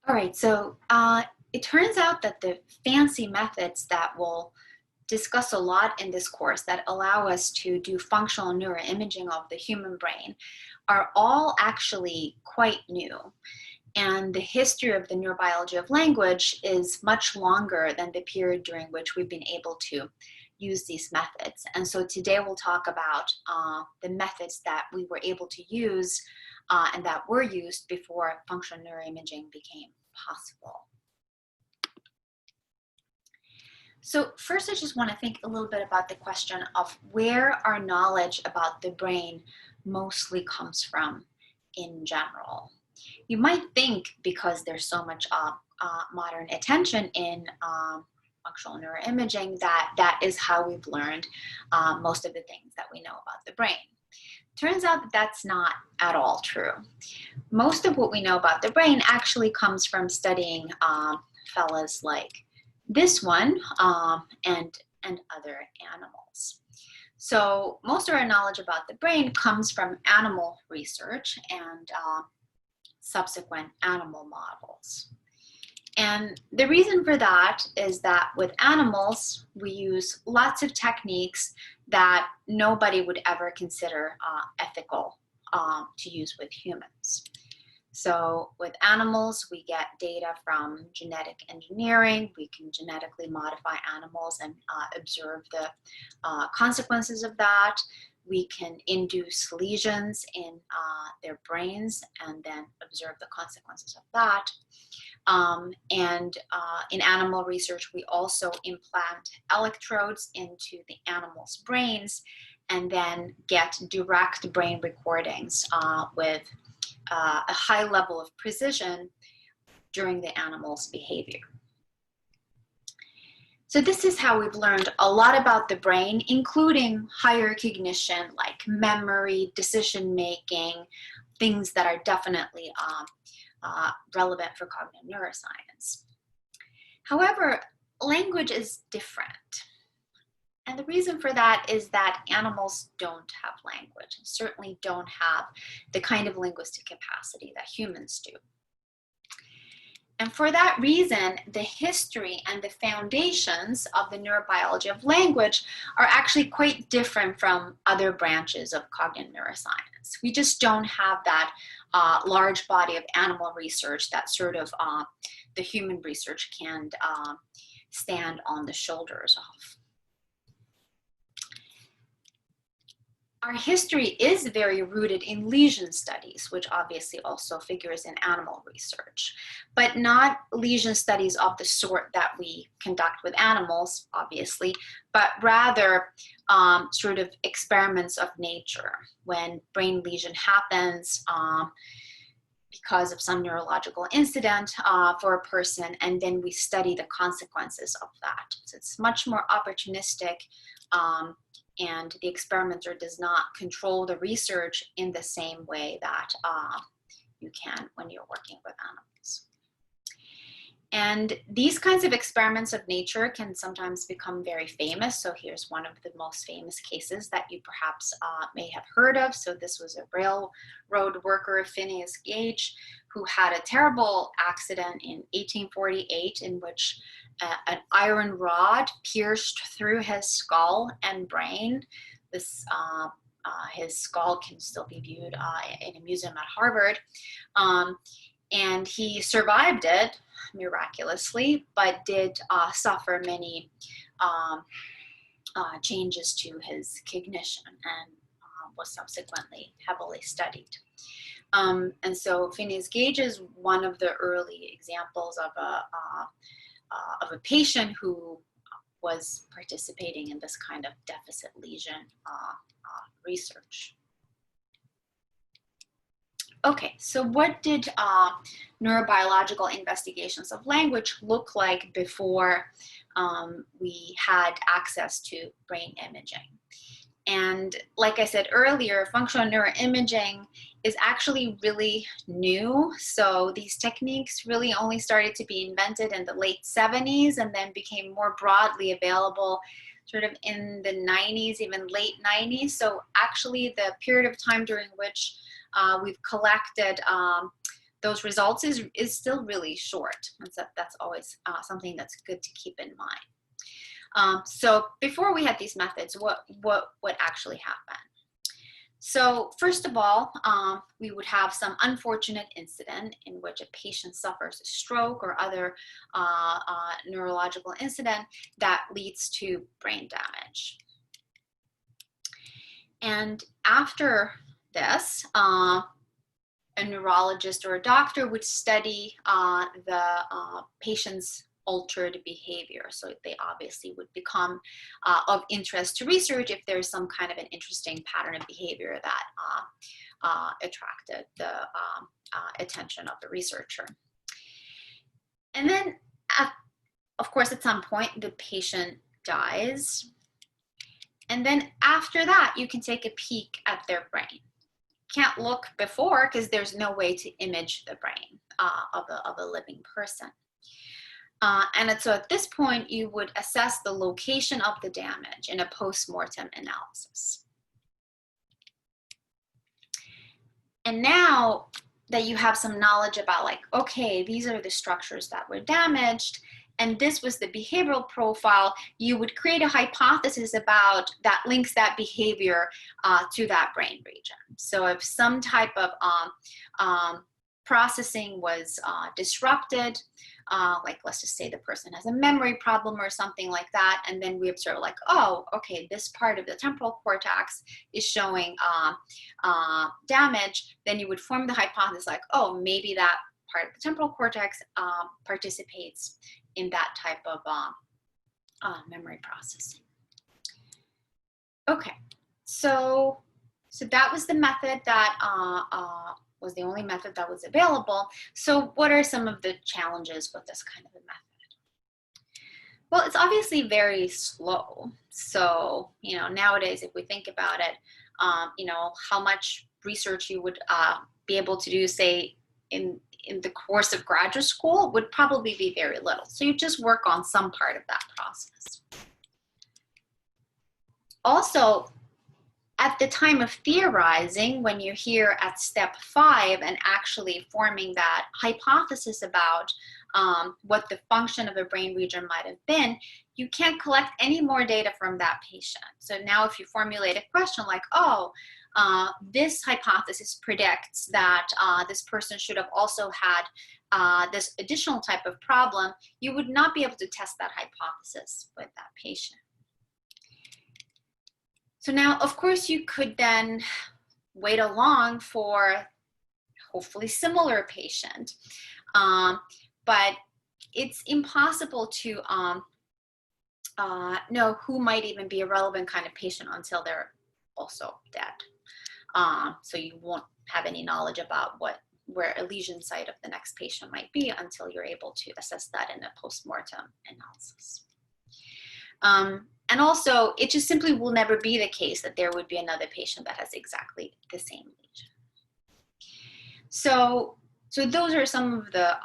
All right, so it turns out that the fancy methods that we'll discuss a lot in this course that allow us to do functional neuroimaging of the human brain are all actually quite new. And the history of the neurobiology of language is much longer than the period during which we've been able to use these methods. And so today we'll talk about the methods that we were able to use and that were used before functional neuroimaging became possible. So first, I just want to think a little bit about the question of where our knowledge about the brain mostly comes from in general. You might think because there's so much modern attention in functional neuroimaging that is how we've learned most of the things that we know about the brain. Turns out that that's not at all true. Most of what we know about the brain actually comes from studying fellas like this one and other animals. So most of our knowledge about the brain comes from animal research and subsequent animal models. And the reason for that is that with animals, we use lots of techniques that nobody would ever consider ethical to use with humans. So with animals, we get data from genetic engineering. We can genetically modify animals and observe the consequences of that. We can induce lesions in their brains and then observe the consequences of that. In animal research, we also implant electrodes into the animal's brains and then get direct brain recordings with a high level of precision during the animal's behavior. So this is how we've learned a lot about the brain, including higher cognition like memory, decision-making, things that are definitely relevant for cognitive neuroscience. However, language is different. And the reason for that is that animals don't have language, and certainly don't have the kind of linguistic capacity that humans do. And for that reason, the history and the foundations of the neurobiology of language are actually quite different from other branches of cognitive neuroscience. We just don't have that large body of animal research that sort of the human research can stand on the shoulders of. Our history is very rooted in lesion studies, which obviously also figures in animal research, but not lesion studies of the sort that we conduct with animals, obviously, but rather sort of experiments of nature. When brain lesion happens because of some neurological incident for a person, and then we study the consequences of that. So it's much more opportunistic, and the experimenter does not control the research in the same way that you can when you're working with animals. And these kinds of experiments of nature can sometimes become very famous. So here's one of the most famous cases that you perhaps may have heard of. So this was a railroad worker, Phineas Gage, who had a terrible accident in 1848 in which an iron rod pierced through his skull and brain. This, his skull can still be viewed in a museum at Harvard. And he survived it miraculously, but did suffer many changes to his cognition and was subsequently heavily studied. And so Phineas Gage is one of the early examples of a patient who was participating in this kind of deficit lesion research. Okay, so what did neurobiological investigations of language look like before we had access to brain imaging? And like I said earlier, functional neuroimaging is actually really new. So these techniques really only started to be invented in the late 70s and then became more broadly available sort of in the 90s, even late 90s. So actually the period of time during which we've collected those results is still really short. And so that's always something that's good to keep in mind. So before we had these methods, what actually happened? So first of all, we would have some unfortunate incident in which a patient suffers a stroke or other neurological incident that leads to brain damage. And after this, a neurologist or a doctor would study the patient's altered behavior. So they obviously would become of interest to research if there's some kind of an interesting pattern of behavior that attracted the attention of the researcher. And then, of course, at some point, the patient dies. And then after that, you can take a peek at their brain. Can't look before because there's no way to image the brain of a living person. And so at this point, you would assess the location of the damage in a post-mortem analysis. And now that you have some knowledge about, like, okay, these are the structures that were damaged, and this was the behavioral profile, you would create a hypothesis about that links that behavior to that brain region. So if some type of processing was disrupted, like let's just say the person has a memory problem or something like that, and then we observe like, oh, okay, this part of the temporal cortex is showing damage, then you would form the hypothesis like, oh, maybe that part of the temporal cortex participates in that type of memory processing. Okay, so that was the method that was the only method that was available. So what are some of the challenges with this kind of a method? Well, it's obviously very slow. So, you know, nowadays, if we think about it, you know, how much research you would be able to do, say, in the course of graduate school would probably be very little. So you just work on some part of that process. Also, at the time of theorizing, when you're here at step 5 and actually forming that hypothesis about what the function of a brain region might have been, you can't collect any more data from that patient. So now if you formulate a question like, oh, this hypothesis predicts that this person should have also had this additional type of problem, you would not be able to test that hypothesis with that patient. So now, of course, you could then wait along for hopefully similar patient, but it's impossible to know who might even be a relevant kind of patient until they're also dead. So you won't have any knowledge about where a lesion site of the next patient might be until you're able to assess that in a post-mortem analysis. And also, it just simply will never be the case that there would be another patient that has exactly the same lesion. So those are some of the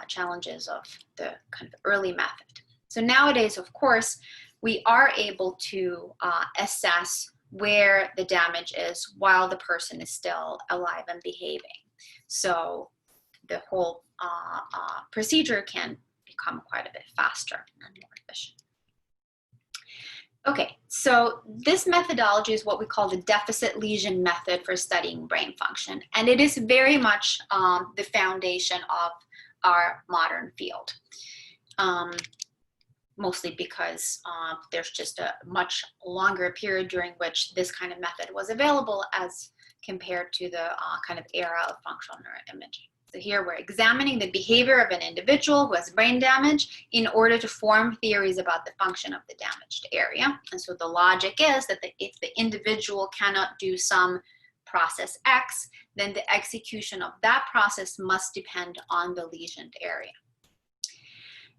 challenges of the kind of early method. So nowadays, of course, we are able to assess where the damage is while the person is still alive and behaving. So the whole procedure can become quite a bit faster and more efficient. Okay, so this methodology is what we call the deficit lesion method for studying brain function, and it is very much the foundation of our modern field, mostly because there's just a much longer period during which this kind of method was available as compared to the kind of era of functional neuroimaging. So here we're examining the behavior of an individual who has brain damage in order to form theories about the function of the damaged area. And so the logic is that if the individual cannot do some process X, then the execution of that process must depend on the lesioned area.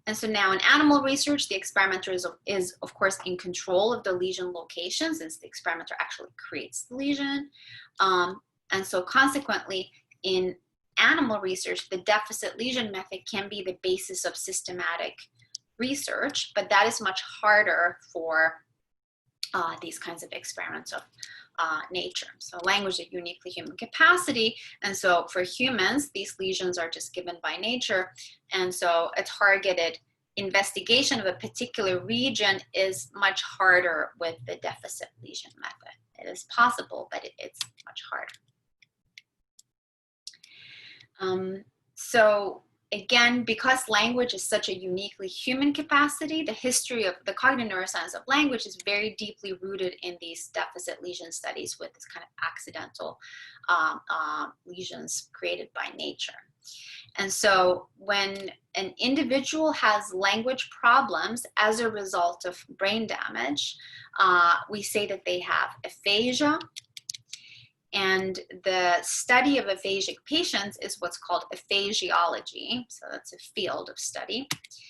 And so now in animal research, the experimenter is of course in control of the lesion location, since the experimenter actually creates the lesion. And so consequently, in animal research, the deficit lesion method can be the basis of systematic research, but that is much harder for these kinds of experiments of nature. So language is a uniquely human capacity. And so for humans, these lesions are just given by nature. And so a targeted investigation of a particular region is much harder with the deficit lesion method. It is possible, but it's much harder. So again, because language is such a uniquely human capacity, the history of the cognitive neuroscience of language is very deeply rooted in these deficit lesion studies with this kind of accidental lesions created by nature. And so when an individual has language problems as a result of brain damage, we say that they have aphasia. And the study of aphasic patients is what's called aphasiology. So that's a field of study.